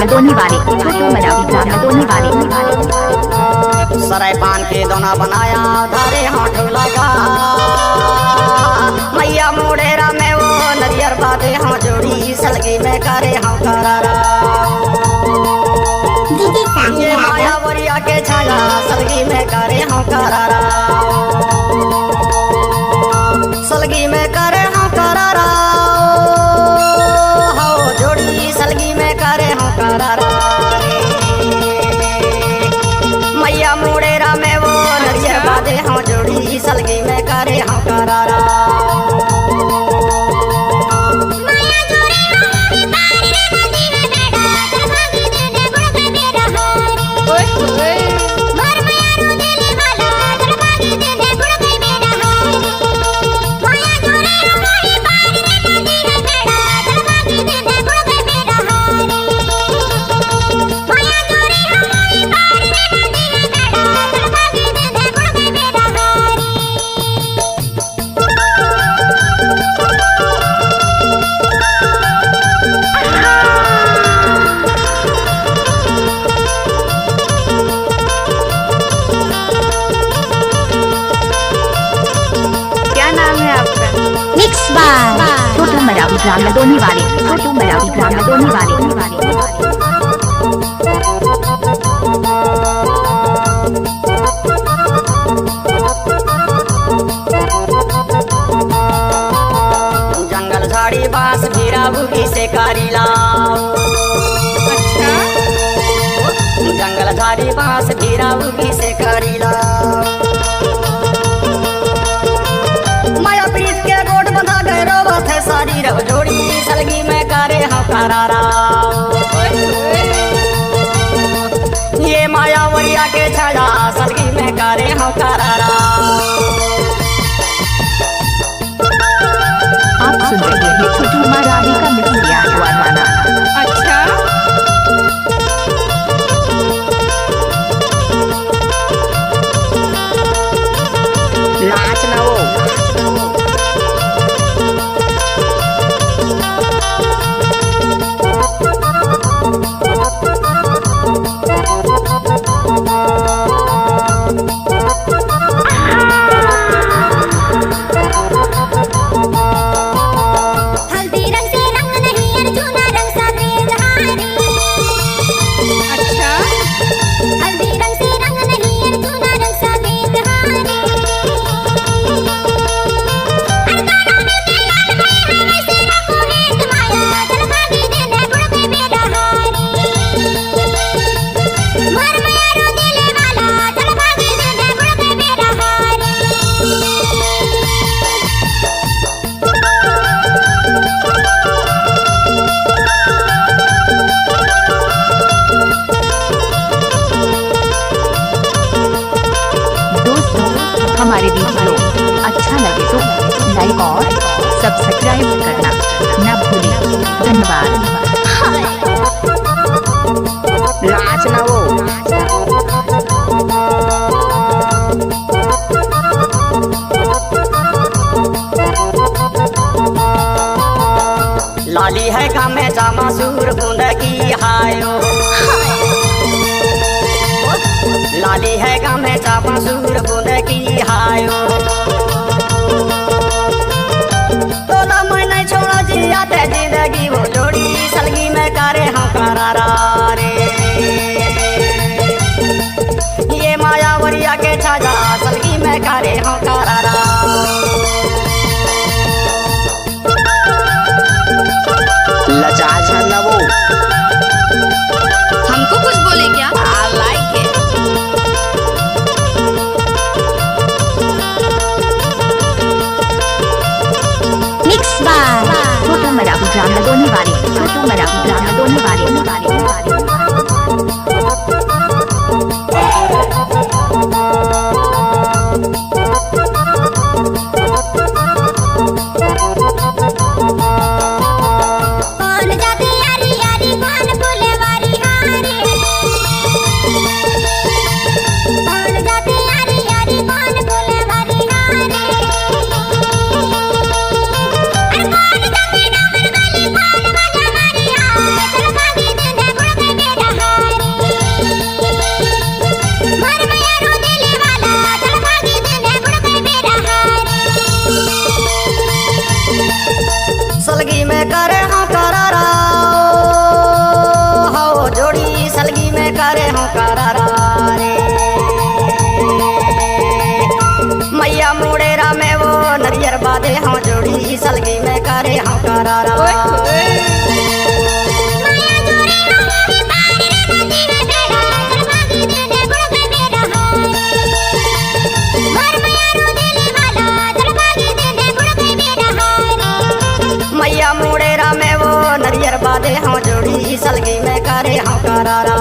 दोनी वाले छोटू मरावी ग्राम दोनी वाले सराय पान के दोना बनाया धारे हाथ लगा मैया मोड़ेरा में वो नरियर बादे हाँ जोड़ी सलगी में करे हाँ करारा ये माया वरिया के छाया सलगी में करे हाँ करारा सलगी में करे हाँ करारा हो जोड़ी सलगी में करे हाँ करारा मैया मोड़ेरा में वो नरियर बादे हाँ जोड़ी सलगी में करे हाँ करारा छोटू मरावी ग्राम दोनी वाले छोटू मरावी ग्राम दोनी वाले जंगल झाड़ी बांस भीरा भूखी से कारी लाओ अच्छा जंगल झाड़ी बांस भीरा भूखी से कारी लाओ माया प्रीत के गोट बंधा गए रोबत है सारी रव जोड़ी सलगी में करे हाँ करारा ये माया वरिया के छाया सलगी में करे हाँ करारा आप सुन रहे हैं छोटू मरावी का मिठुरिया हुआ गाना अच्छा नाच ना वो हमारे वीडियो अच्छा लगे तो लाइक और सब्सक्राइब करना न भूलें। धन्यवाद। नाच ना वो लाली है काम में जामा सूर बूंद की हायो लाली है काम में जामा सूर बूंद की हायो तोला मैं नहीं छोड़ा जी आते जिंदगी वो जोड़ी सलगी में करे हाँ करारा रे ये माया वरिया के छाजा सलगी में करे हाँ करारा लचाज है ना वो हमको कुछ बोले क्या? I like it. बादे हाँ जोड़ी सलगी में करे हाँ करारा मैया मुड़ेरा में वो नरियर बादे हाँ जोड़ी सलगी में करे हाँ करारा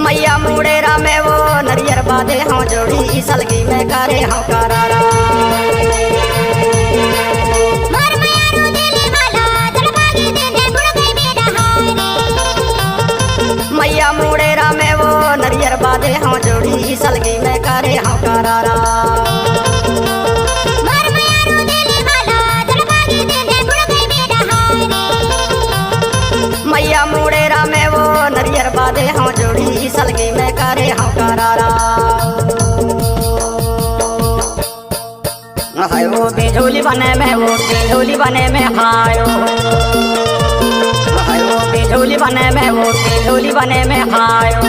मैया मुड़ेरा में वो नरियर बादे हाँ जोड़ी सलगी में करे हाँ करारा मैया मुड़ेरा में वो नरियर बादे हाँ जोड़ी सलगी में करे हाँ करारा मैया मुड़ेरा में वो नरियर बादे हाँ जोड़ी सलगी में करे हाँ करारा हायो बिजोली बने में वो बिजोली बने में हायो हायो बिजोली बने में वो बिजोली बने में हायो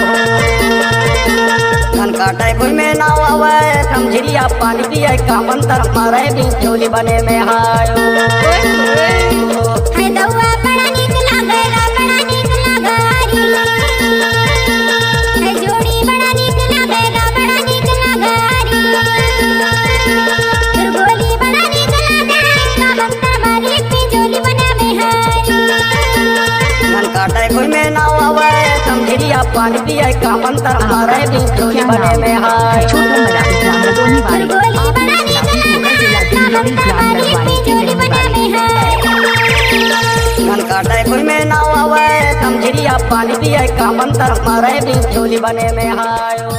धन काटे कोई में ना आवे कमझिरिया पानी पिए का मंतर मारे बिजोली बने में हायो है दौआ बड़ा नीक लागेला बड़ा नीक लागरी है जोड़ी बड़ा नीक लागेला बड़ा नीक लागरी दुर्गोली बड़ा नीक लागेला मंतर मारी बिजोली बने में हारी धन काटे कोई में ना आवे कमझिरिया पानी पिए का मंतर मारे बिजोली बने में हायो छोटू मराठी ग्राम रतौनी वाले दुर्गोली बड़ा नीक लागेला मंतर मारी बिजोली बने में हारी धन काटे कोई में ना आवे कमझिरिया पानी पिए का मंतर मारे बिजोली बने में हायो।